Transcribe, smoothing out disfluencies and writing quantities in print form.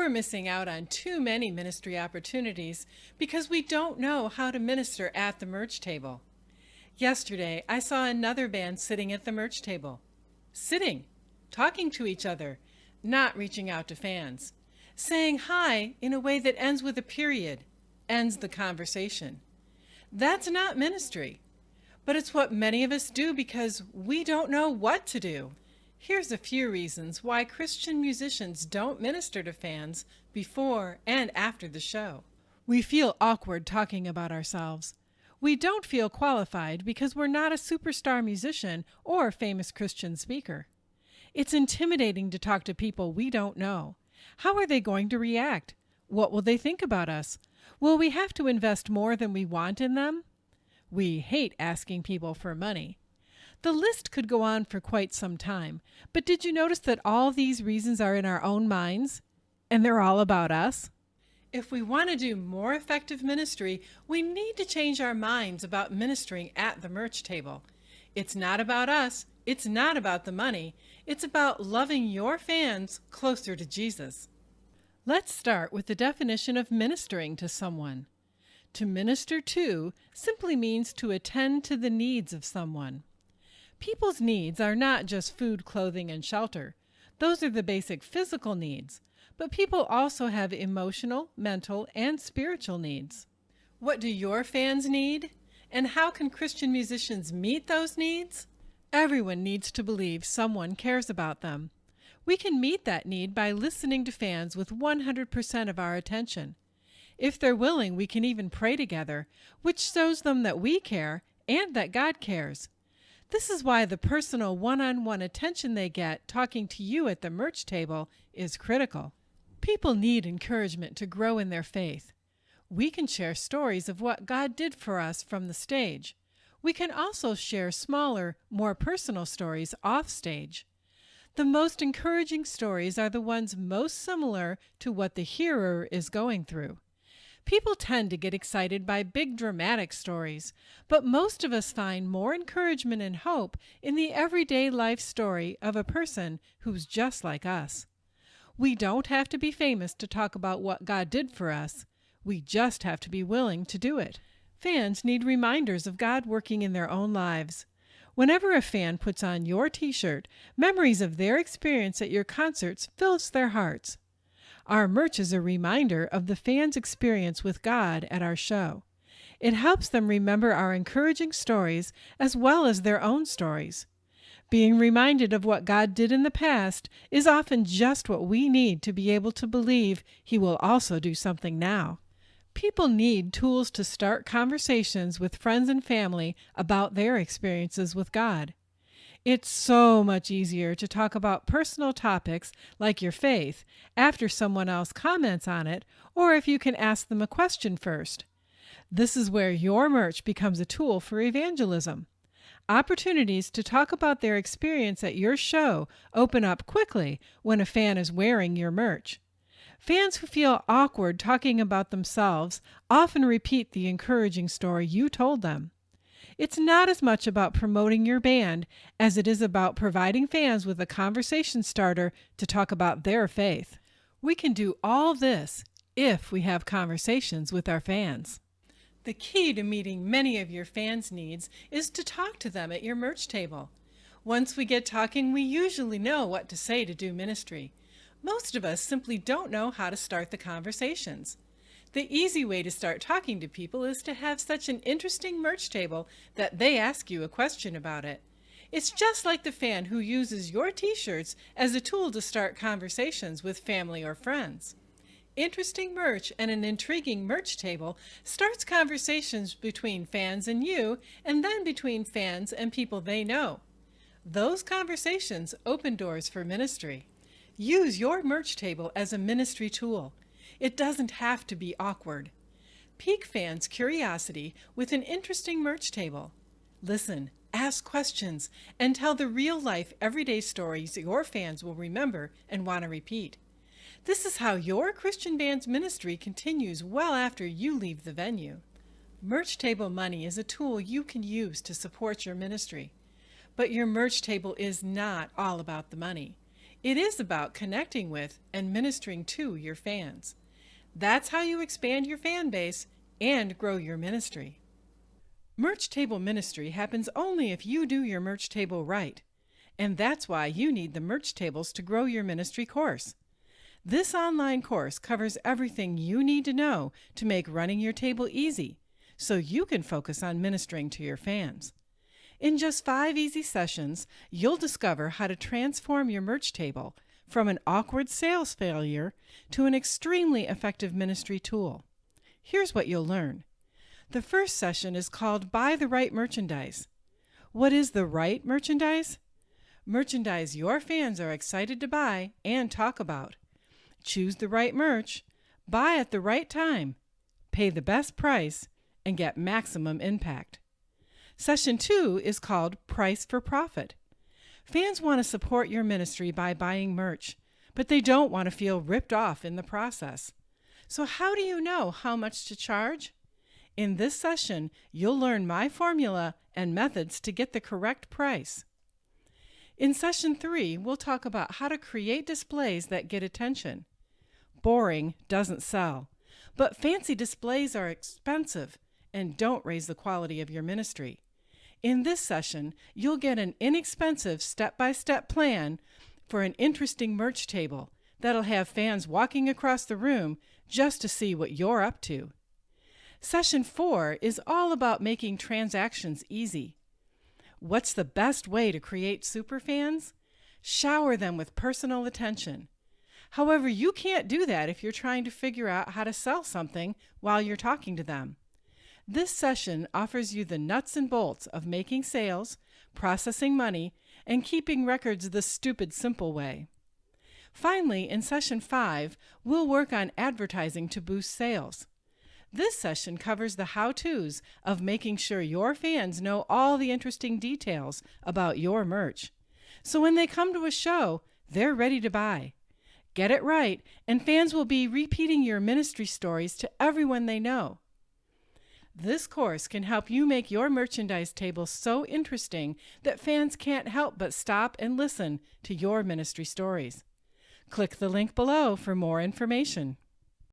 We're missing out on too many ministry opportunities because we don't know how to minister at the merch table. Yesterday, I saw another band sitting at the merch table. Sitting, talking to each other, not reaching out to fans. Saying hi in a way that ends with a period, ends the conversation. That's not ministry, but it's what many of us do because we don't know what to do. Here's a few reasons why Christian musicians don't minister to fans before and after the show. We feel awkward talking about ourselves. We don't feel qualified because we're not a superstar musician or famous Christian speaker. It's intimidating to talk to people we don't know. How are they going to react? What will they think about us? Will we have to invest more than we want in them? We hate asking people for money. The list could go on for quite some time, but did you notice that all these reasons are in our own minds? And they're all about us? If we want to do more effective ministry, we need to change our minds about ministering at the merch table. It's not about us. It's not about the money. It's about loving your fans closer to Jesus. Let's start with the definition of ministering to someone. To minister to simply means to attend to the needs of someone. People's needs are not just food, clothing, and shelter. Those are the basic physical needs, but people also have emotional, mental, and spiritual needs. What do your fans need? And how can Christian musicians meet those needs? Everyone needs to believe someone cares about them. We can meet that need by listening to fans with 100% of our attention. If they're willing, we can even pray together, which shows them that we care and that God cares. This is why the personal one-on-one attention they get talking to you at the merch table is critical. People need encouragement to grow in their faith. We can share stories of what God did for us from the stage. We can also share smaller, more personal stories off stage. The most encouraging stories are the ones most similar to what the hearer is going through. People tend to get excited by big dramatic stories, but most of us find more encouragement and hope in the everyday life story of a person who's just like us. We don't have to be famous to talk about what God did for us. We just have to be willing to do it. Fans need reminders of God working in their own lives. Whenever a fan puts on your t-shirt, memories of their experience at your concerts fills their hearts. Our merch is a reminder of the fans' experience with God at our show. It helps them remember our encouraging stories as well as their own stories. Being reminded of what God did in the past is often just what we need to be able to believe He will also do something now. People need tools to start conversations with friends and family about their experiences with God. It's so much easier to talk about personal topics like your faith after someone else comments on it, or if you can ask them a question first. This is where your merch becomes a tool for evangelism. Opportunities to talk about their experience at your show open up quickly when a fan is wearing your merch. Fans who feel awkward talking about themselves often repeat the encouraging story you told them. It's not as much about promoting your band as it is about providing fans with a conversation starter to talk about their faith. We can do all this if we have conversations with our fans. The key to meeting many of your fans' needs is to talk to them at your merch table. Once we get talking, we usually know what to say to do ministry. Most of us simply don't know how to start the conversations. The easy way to start talking to people is to have such an interesting merch table that they ask you a question about it. It's just like the fan who uses your t-shirts as a tool to start conversations with family or friends. Interesting merch and an intriguing merch table starts conversations between fans and you, and then between fans and people they know. Those conversations open doors for ministry. Use your merch table as a ministry tool. It doesn't have to be awkward. Pique fans' curiosity with an interesting merch table. Listen, ask questions, and tell the real-life, everyday stories your fans will remember and want to repeat. This is how your Christian band's ministry continues well after you leave the venue. Merch table money is a tool you can use to support your ministry. But your merch table is not all about the money. It is about connecting with and ministering to your fans. That's how you expand your fan base and grow your ministry. Merch table ministry happens only if you do your merch table right. And that's why you need the Merch Tables to Grow Your Ministry course. This online course covers everything you need to know to make running your table easy, so you can focus on ministering to your fans. In just 5 easy sessions, you'll discover how to transform your merch table from an awkward sales failure to an extremely effective ministry tool. Here's what you'll learn. The first session is called Buy the Right Merchandise. What is the right merchandise? Merchandise your fans are excited to buy and talk about. Choose the right merch, buy at the right time, pay the best price, and get maximum impact. Session 2 is called Price for Profit. Fans want to support your ministry by buying merch, but they don't want to feel ripped off in the process. So how do you know how much to charge? In this session, you'll learn my formula and methods to get the correct price. In Session 3, we'll talk about how to create displays that get attention. Boring doesn't sell, but fancy displays are expensive and don't raise the quality of your ministry. In this session, you'll get an inexpensive step-by-step plan for an interesting merch table that'll have fans walking across the room just to see what you're up to. Session 4 is all about making transactions easy. What's the best way to create superfans? Shower them with personal attention. However, you can't do that if you're trying to figure out how to sell something while you're talking to them. This session offers you the nuts and bolts of making sales, processing money, and keeping records the stupid simple way. Finally, in Session 5, we'll work on advertising to boost sales. This session covers the how-tos of making sure your fans know all the interesting details about your merch. So when they come to a show, they're ready to buy. Get it right, and fans will be repeating your ministry stories to everyone they know. This course can help you make your merchandise table so interesting that fans can't help but stop and listen to your ministry stories. Click the link below for more information.